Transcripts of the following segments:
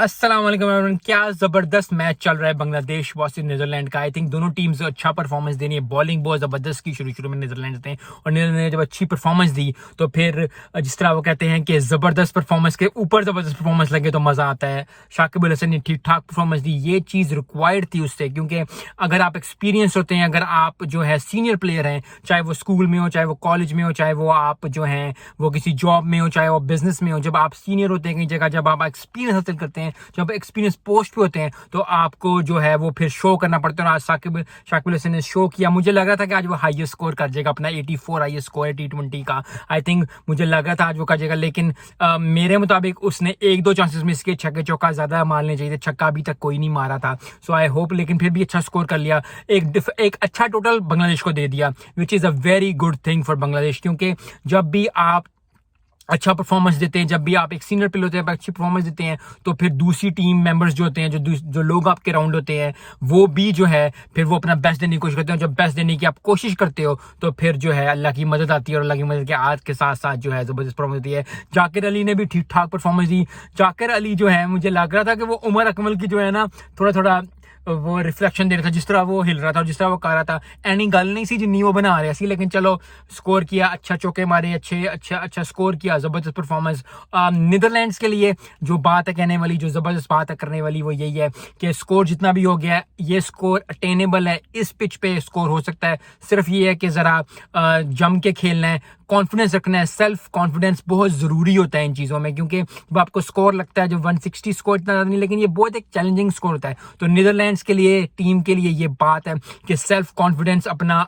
अस्सलाम वालेकुम एवरीवन। क्या जबरदस्त मैच चल रहा है बांग्लादेश वर्सेस नीदरलैंड का। आई थिंक दोनों टीम्स अच्छा परफॉर्मेंस देनी है। बॉलिंग बहुत जबरदस्त की शुरू में नीदरलैंड ने, और नीदरलैंड ने जब अच्छी परफॉर्मेंस दी तो फिर जिस तरह वो कहते हैं कि जबरदस्त परफॉर्मेंस के ऊपर जबरदस्त परफॉर्मेंस लगे तो मजा आता है। शाकिब अल हसन ने ठीक ठाक परफॉर्मेंस दी, ये चीज रिक्वायर्ड थी उससे, क्योंकि अगर आप एक्सपीरियंस होते हैं, अगर आप जो है सीनियर प्लेयर हैं, चाहे वो स्कूल में हो, चाहे वो कॉलेज में हो, चाहे वो आप जो है वो किसी जॉब में हो, चाहे वो बिजनेस में हो, जब आप सीनियर होते हैं कई जगह, जब आप एक्सपीरियंस हासिल करते हैं, जब एक्सपीरियंस पोस्ट पे होते हैं, तो आपको जो है वो फिर शो करना पड़ता है। आज शाकिब अल हसन ने शो किया। मुझे लग रहा था कि आज वो हाईएस्ट स्कोर कर जाएगा, अपना 84 हाईएस्ट स्कोर है T20 का। आई थिंक मुझे लगा था आज वो कर जाएगा, लेकिन मेरे मुताबिक उसने एक दो चांसेस मिस किए। छक्के चौका ज्यादा मारने चाहिए थे, छक्का अभी तक कोई नहीं मारा था। सो आई होप, लेकिन फिर भी अच्छा स्कोर कर लिया। एक अच्छा टोटल बांग्लादेश को दे दिया, which is a very good thing for Bangladesh, क्योंकि जब भी आप अच्छा परफॉर्मेंस देते हैं, जब भी आप एक सीनियर प्लेयर होते हैं, अच्छी परफॉर्मेंस देते हैं, तो फिर दूसरी टीम मेंबर्स जो होते हैं, जो लोग आपके राउंड होते हैं, वो भी जो है फिर वो अपना बेस्ट देने की कोशिश करते हैं। जब बेस्ट देने की आप कोशिश करते हो तो फिर जो है अल्लाह की मदद आती है, और अल्लाह की मदद के आज के साथ साथ जो है जबरदस्त परफॉर्मेंस दी है। जाकिर अली ने भी ठीक ठाक परफॉर्मेंस दी। जाकिर अली जो है, मुझे लग रहा था कि वो उमर अकमल की जो है ना, थोड़ा थोड़ा वो रिफ्लेक्शन दे रहा था, जिस तरह वो हिल रहा था और जिस तरह वो कर रहा था। एनी गल नहीं सी जिन्नी वो बना रहे सी, लेकिन चलो स्कोर किया, अच्छा चौके मारे, अच्छा स्कोर किया, जबरदस्त परफॉर्मेंस। नीदरलैंड्स के लिए जो बात है कहने वाली, जो जबरदस्त बात है करने वाली, वो यही है कि स्कोर जितना भी हो गया, ये स्कोर अटेनेबल है। इस पिच पे स्कोर हो सकता है, सिर्फ ये है कि जरा जम के खेलना है, कॉन्फिडेंस रखना है। सेल्फ कॉन्फिडेंस बहुत जरूरी होता है इन चीजों में, क्योंकि जब आपको स्कोर लगता है, जो 160 स्कोर इतना ज्यादा नहीं, लेकिन ये बहुत एक चैलेंजिंग स्कोर होता है। तो नीदरलैंड्स के लिए, टीम के लिए ये बात है कि सेल्फ कॉन्फिडेंस अपना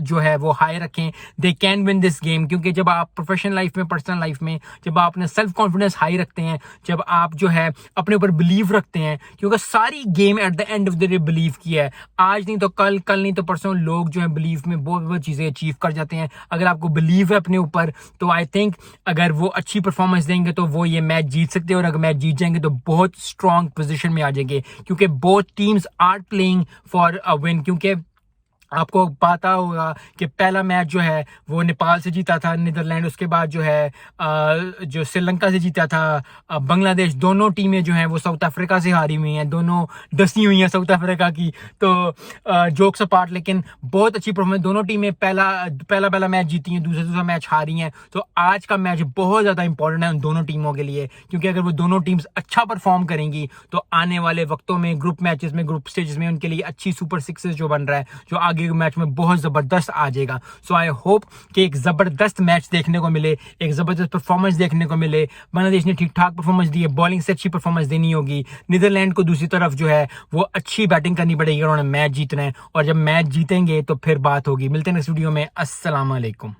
जो है वो हाई रखें। They can win this game, क्योंकि जब आप प्रोफेशनल लाइफ में, पर्सनल लाइफ में, जब आप अपने सेल्फ कॉन्फिडेंस हाई रखते हैं, जब आप जो है अपने ऊपर बिलीव रखते हैं, क्योंकि सारी game at the end of the day believe की है। आज नहीं तो कल, कल नहीं तो परसों, लोग जो है बिलीव में बहुत बहुत चीजें अचीव कर जाते हैं। अगर आपको बिलीव है अपने ऊपर, तो आई थिंक अगर वो अच्छी परफॉर्मेंस देंगे तो वो ये मैच जीत सकते हैं, और अगर मैच जीत जाएंगे तो बहुत स्ट्रॉन्ग पोजीशन में आ जाएंगे, क्योंकि both teams are playing for a win. क्योंकि आपको पता होगा कि पहला मैच जो है वो नेपाल से जीता था नीदरलैंड, उसके बाद जो है जो श्रीलंका से जीता था बांग्लादेश। दोनों टीमें जो हैं वो साउथ अफ्रीका से हारी हुई हैं, दोनों डसी हुई हैं साउथ अफ्रीका की। तो जोक्स अपार्ट, लेकिन बहुत अच्छी परफॉर्मेंस। दोनों टीमें पहला मैच जीती हैं, दूसरा मैच हारी हैं। तो आज का मैच बहुत ज्यादा इंपॉर्टेंट है उन दोनों टीमों के लिए, क्योंकि अगर वो दोनों टीम्स अच्छा परफॉर्म करेंगी तो आने वाले वक्तों में, ग्रुप मैचेस में, ग्रुप स्टेजेस में, उनके लिए अच्छी सुपर सिक्सेस जो बन रहा है, जो आगे के मैच में बहुत जबरदस्त आ जाएगा। सो आई होप कि एक जबरदस्त मैच देखने को मिले, एक जबरदस्त परफॉर्मेंस देखने को मिले। बांग्लादेश ने ठीक ठाक परफॉर्मेंस दी है, बॉलिंग से अच्छी परफॉर्मेंस देनी होगी। नीदरलैंड को दूसरी तरफ जो है वो अच्छी बैटिंग करनी पड़ेगी, उन्होंने मैच जीतना है, और जब मैच जीतेंगे तो फिर बात होगी। मिलते हैं नेक्स्ट वीडियो में। अस्सलाम वालेकुम।